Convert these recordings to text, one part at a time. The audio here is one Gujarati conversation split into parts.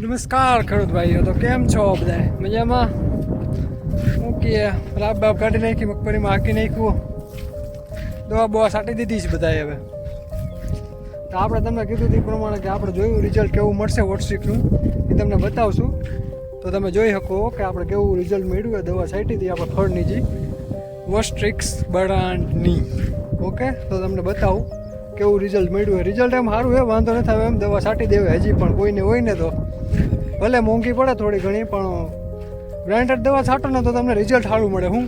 નમસ્કાર ખેડૂત ભાઈઓ, તો કેમ છો બધા? મજામાં? શું કહે, લાભ બાપ કાઢી નાખી, મગફળીમાં હાંકી નાખ્યું, દવા બવા છાંટી દીધી છે બધાએ. હવે તો આપણે તમને કીધું એ પ્રમાણે કે આપણે જોયું રિઝલ્ટ કેવું મળશે વોટસ્ટ્રીકનું એ તમને બતાવશું. તો તમે જોઈ શકો કે આપણે કેવું રિઝલ્ટ મળ્યું હોય. દવા છાંટી હતી આપણે ફળની જે વોટસ્ટ્રીક્સ બ્રાન્ડની. ઓકે, તો તમને બતાવું કેવું રિઝલ્ટ મળ્યું હોય. રિઝલ્ટ એમ સારું હોય, વાંધો નથી આવે એમ. દવા છાંટી દેવાય હજી પણ કોઈને હોય ને તો ભલે મોંઘી પડે થોડી ઘણી, પણ બ્રાન્ડેડ દવા છાંટો ને તો તમને રિઝલ્ટ સારું મળે. હું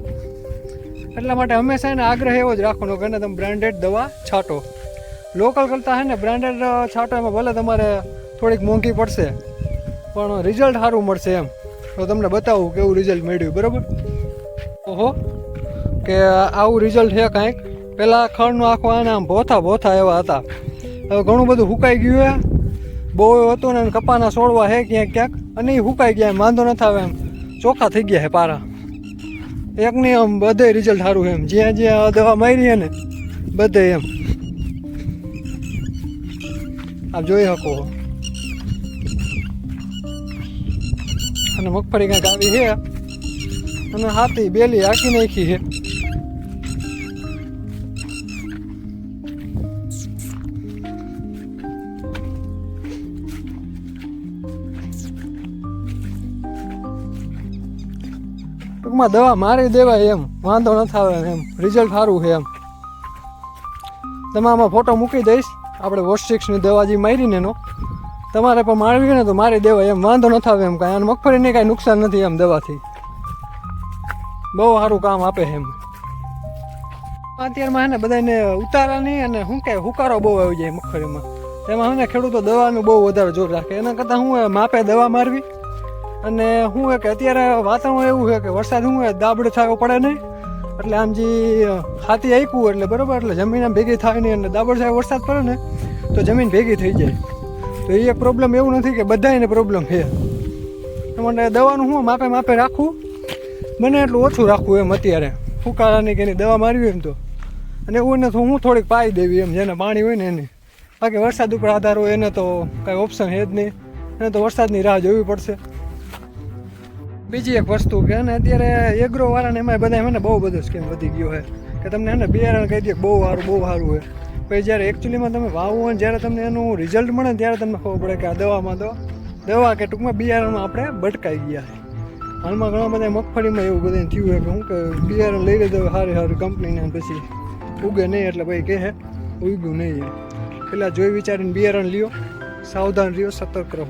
એટલા માટે હંમેશા એને આગ્રહ એવો જ રાખવાનો કે તમે બ્રાન્ડેડ દવા છાંટો. લોકલ કરતાં હે ને બ્રાન્ડેડ છાંટો એમાં ભલે તમારે થોડીક મોંઘી પડશે પણ રિઝલ્ટ સારું મળશે એમ. તો તમને બતાવું કેવું રિઝલ્ટ મળ્યું. બરાબર? ઓહો, કે આવું રિઝલ્ટ છે કાંઈક. પહેલાં ખડનું આખું આને આમ ભોથા એવા હતા. હવે ઘણું બધું સુકાઈ ગયું હે, બહુ હતું ને કપાના છોડવા હે ક્યાંક અને એ સુકાઈ ગયા. વાંધો નથી આવે એમ, ચોખ્ખા થઈ ગયા હે પારા. એકની આમ બધે રિઝલ્ટ સારું એમ. જ્યાં જ્યાં દવા મારી હે ને બધે એમ. આપ જોઈ શકો. અને મગફળી કાંઈક આવી છે અને હાથી બેલી હાંકી નાખી છે. ટૂંકમાં દવા મારી દેવાય એમ, વાંધો નથી આવે એમ. રિઝલ્ટ સારું છે એમ. તમે આમાં ફોટો મૂકી દઈશ આપણે વોટસ્ટ્રીક્સની દવા જે મારીને એનો. તમારે પણ મારવી ને તો મારી દેવાય એમ, વાંધો નથી આવે એમ. કાંઈ અને મગફળીને કાંઈ નુકસાન નથી એમ. દવાથી બહુ સારું કામ આપે છે એમ. અત્યારમાં હે ને બધાને ઉતારાની અને શું કહે હુકારો બહુ આવી જાય મગફળીમાં. એમાં હે ને ખેડૂતો દવાનું બહુ વધારે જોર રાખે. એના કરતાં શું માપે દવા મારવી. અને શું કે અત્યારે વાતાવરણ એવું છે કે વરસાદ શું દાબડે થવો પડે નહીં. એટલે આમ જે હાથી આપ્યું એટલે બરાબર, એટલે જમીન આમ ભેગી થાય નહીં. અને દાબડ થાય વરસાદ પડે ને તો જમીન ભેગી થઈ જાય. તો એ એક પ્રોબ્લેમ એવું નથી કે બધાને પ્રોબ્લેમ છે. એ માટે દવાનું શું માપે રાખવું, બને એટલું ઓછું રાખવું એમ. અત્યારે ફૂકારાની કે એની દવા મારવી એમ તો. અને એવું ને તો હું થોડીક પાઈ દેવી એમ, જેને પાણી હોય ને એને. બાકી વરસાદ ઉપર આધાર હોય એને તો કાંઈ ઓપ્શન છે જ નહીં. એને તો વરસાદની રાહ જોવી પડશે. બીજી એક વસ્તુ કે ને અત્યારે એગ્રોવાળાને એમાં બધા એને બહુ બધો સ્કીમ વધી ગયો છે કે તમને એને બિયારણ કહી દે બહુ સારું હોય. પછી જ્યારે એકચ્યુઅલીમાં તમે વાવો હોય જ્યારે તમને એનું રિઝલ્ટ મળે ને ત્યારે તમને ખબર પડે કે આ દવામાં તો દવા કે ટૂંકમાં બિયારણમાં આપણે ભટકાઈ ગયા છે. હાલમાં ઘણા બધા મગફળીમાં એવું બધું થયું છે કે હું કે બિયારણ લઈ લીધું સારી કંપનીને પછી ઉગે નહીં. એટલે ભાઈ કહે ઉગ્યું નહીં. પેલા જોઈ વિચારીને બિયારણ લ્યો, સાવધાન રહ્યો, સતર્ક રહો.